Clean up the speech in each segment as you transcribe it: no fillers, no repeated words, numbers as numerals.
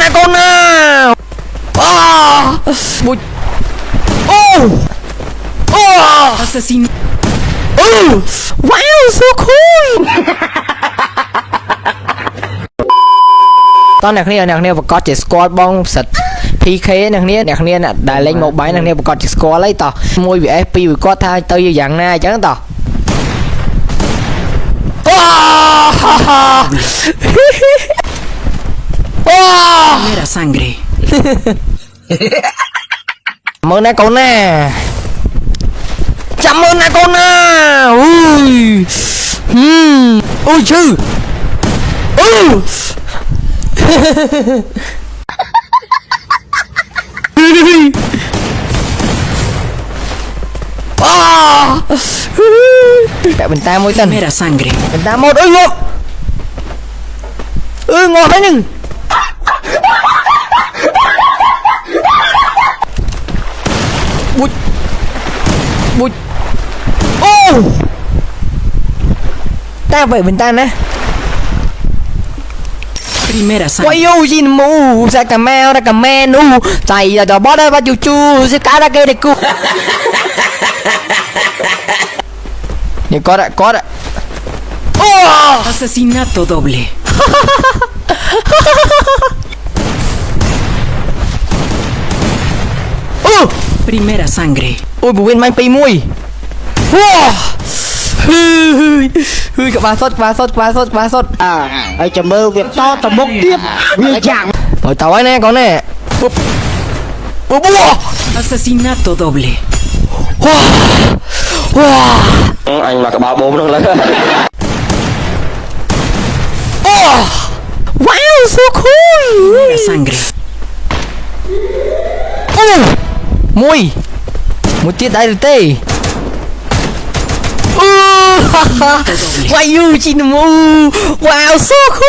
nè con nào. Bụi. Asesino. Wow, so cool. Tao nè và có chỉ score bong sạch PK nè đại lên một bài nè và có chỉ score lấy tao môi bị FP bị có thay tao như dạng này chẳng tao. Primera sangre. Cảm ơn nè con nè. Cảm ơn nè con nè. Ui chứ. Mẹ bình ta môi tên. Primera sangre. Bình ta một ngọt. Ngọt đấy nhưng. Bụi. Ta vậy bình ta nè. Primera sangre. Quay yêu gì mù ra cả mè nu chạy là đó bó đây ba chu sẽ cá ra kia để cu. Nè có đấy. Asesinato doble. Primera sangre. Ôi bùi bên mang pi mui. Cả ba sốt. Ai chầm mơ việc to tầm bốc tiếp việc chẳng rồi tao ấy nè con nè. Asesinato doble. anh mà cả ba bốn luôn lấy. Wow, so cool. Primera sangre. Mui tiết đại được tê. Why you chín mù. Wow, so cool.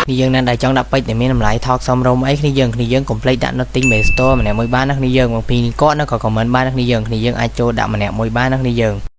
Khi dân đang đại chọn đập bích để mình làm lại thọt xong rồi mấy khi dân complete đã nó tính về store mà nè 13 nó khi dân bằng pin có nó còn comment 3 nó khi dân ai cho đạm mà nè 13 nó khi dân